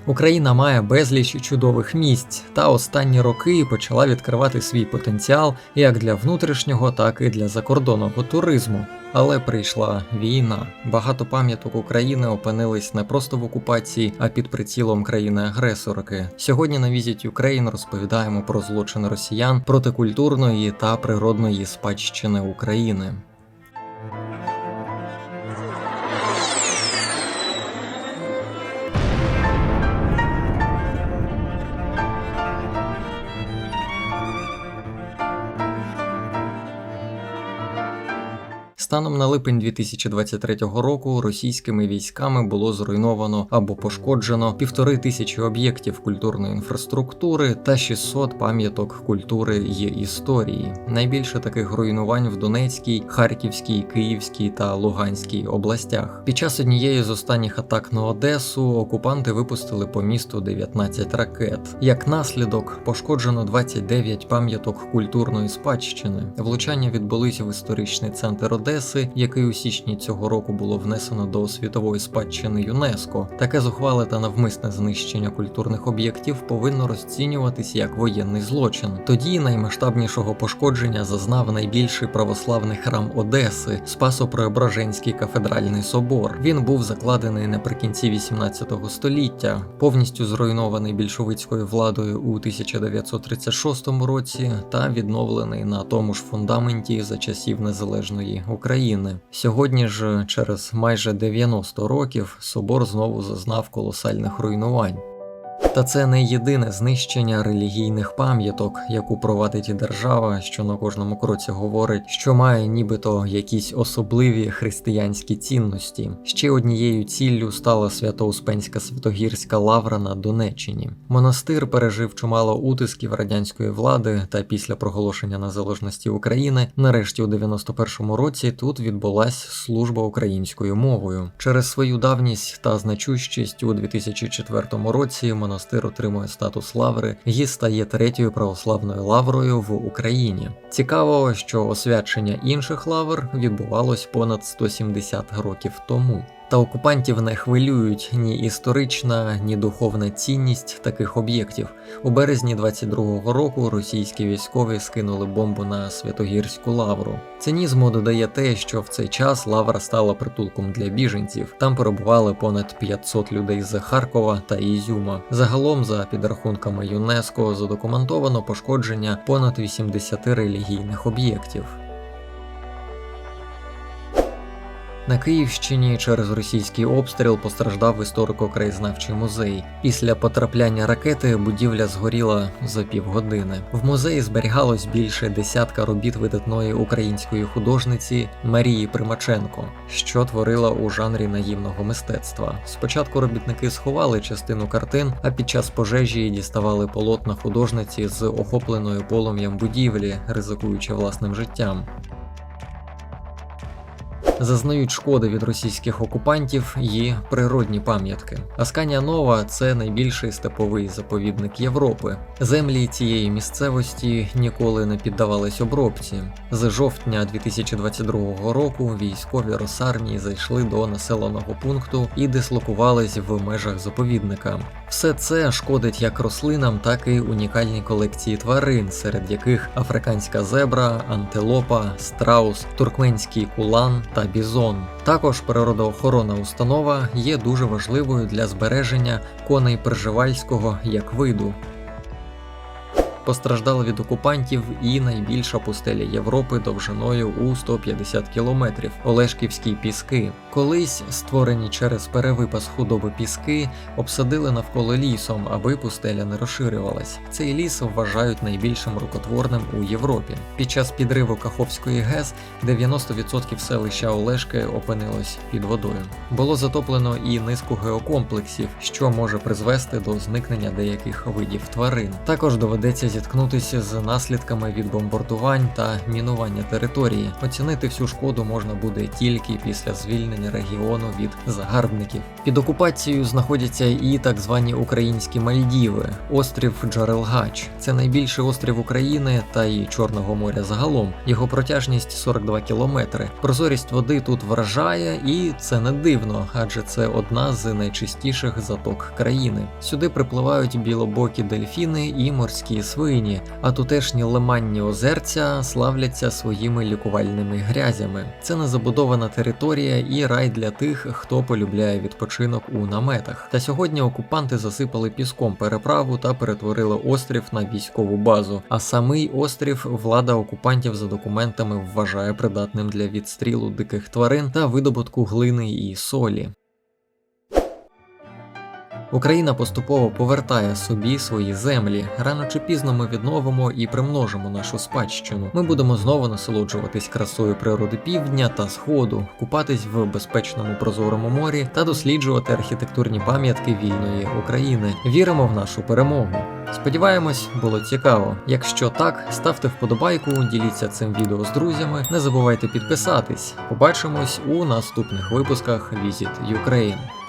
Україна має безліч чудових місць, та останні роки почала відкривати свій потенціал як для внутрішнього, так і для закордонного туризму. Але прийшла війна. Багато пам'яток України опинились не просто в окупації, а під прицілом країни-агресорки. Сьогодні на Visit Ukraine розповідаємо про злочин росіян проти культурної та природної спадщини України. Станом на липень 2023 року російськими військами було зруйновано або пошкоджено 1500 об'єктів культурної інфраструктури та 600 пам'яток культури й історії. Найбільше таких руйнувань в Донецькій, Харківській, Київській та Луганській областях. Під час однієї з останніх атак на Одесу окупанти випустили по місту 19 ракет. Як наслідок, пошкоджено 29 пам'яток культурної спадщини. Влучання відбулися в історичний центр Одеси, який у січні цього року було внесено до світової спадщини ЮНЕСКО. Таке зухвале та навмисне знищення культурних об'єктів повинно розцінюватись як воєнний злочин. Тоді наймасштабнішого пошкодження зазнав найбільший православний храм Одеси – Спасо-Преображенський кафедральний собор. Він був закладений наприкінці 18 століття, повністю зруйнований більшовицькою владою у 1936 році та відновлений на тому ж фундаменті за часів незалежної України. Сьогодні ж, через майже 90 років, собор знову зазнав колосальних руйнувань. Та це не єдине знищення релігійних пам'яток, яку провадить держава, що на кожному кроці говорить, що має нібито якісь особливі християнські цінності. Ще однією ціллю стала Свято-Успенська Святогірська лавра на Донеччині. Монастир пережив чимало утисків радянської влади, та після проголошення незалежності України, нарешті у 91-му році тут відбулась служба українською мовою. Через свою давність та значущість у 2004 році монастир отримує статус лаври і стає третьою православною лаврою в Україні. Цікаво, що освячення інших лавр відбувалось понад 170 років тому. Та окупантів не хвилюють ні історична, ні духовна цінність таких об'єктів. У березні 22-го року російські військові скинули бомбу на Святогірську лавру. Цинізму додає те, що в цей час лавра стала притулком для біженців. Там перебували понад 500 людей з Харкова та Ізюма. Загалом, за підрахунками ЮНЕСКО, задокументовано пошкодження понад 80 релігійних об'єктів. На Київщині через російський обстріл постраждав історико-краєзнавчий музей. Після потрапляння ракети будівля згоріла за півгодини. В музеї зберігалось більше десятка робіт видатної української художниці Марії Примаченко, що творила у жанрі наївного мистецтва. Спочатку робітники сховали частину картин, а під час пожежі діставали полотна художниці з охопленою полум'ям будівлі, ризикуючи власним життям. Зазнають шкоди від російських окупантів і природні пам'ятки. Асканія Нова – це найбільший степовий заповідник Європи. Землі цієї місцевості ніколи не піддавались обробці. З жовтня 2022 року військові Росармії зайшли до населеного пункту і дислокувались в межах заповідника. Все це шкодить як рослинам, так і унікальній колекції тварин, серед яких африканська зебра, антилопа, страус, туркменський кулан та бізон. Також природоохоронна установа є дуже важливою для збереження коней пржевальського як виду. Постраждала від окупантів і найбільша пустеля Європи довжиною у 150 кілометрів – Олешківські піски. Колись створені через перевипас худоби піски обсадили навколо лісом, аби пустеля не розширювалась. Цей ліс вважають найбільшим рукотворним у Європі. Під час підриву Каховської ГЕС 90% селища Олешки опинилось під водою. Було затоплено і низку геокомплексів, що може призвести до зникнення деяких видів тварин. Також доведеться зіткнутися з наслідками від бомбардувань та мінування території. Оцінити всю шкоду можна буде тільки після звільнення регіону від загарбників. Під окупацією знаходяться і так звані українські Мальдіви, острів Джарелгач. Це найбільший острів України та і Чорного моря загалом. Його протяжність 42 кілометри. Прозорість води тут вражає, і це не дивно, адже це одна з найчистіших заток країни. Сюди припливають білобокі дельфіни і морські свині, а тутешні лиманні озерця славляться своїми лікувальними грязями. Це незабудована територія і рай для тих, хто полюбляє відпочинок у наметах. Та сьогодні окупанти засипали піском переправу та перетворили острів на військову базу. А самий острів влада окупантів за документами вважає придатним для відстрілу диких тварин та видобутку глини і солі. Україна поступово повертає собі свої землі. Рано чи пізно ми відновимо і примножимо нашу спадщину. Ми будемо знову насолоджуватись красою природи півдня та сходу, купатись в безпечному прозорому морі та досліджувати архітектурні пам'ятки вільної України. Віримо в нашу перемогу. Сподіваємось, було цікаво. Якщо так, ставте вподобайку, діліться цим відео з друзями, не забувайте підписатись. Побачимось у наступних випусках Visit Ukraine.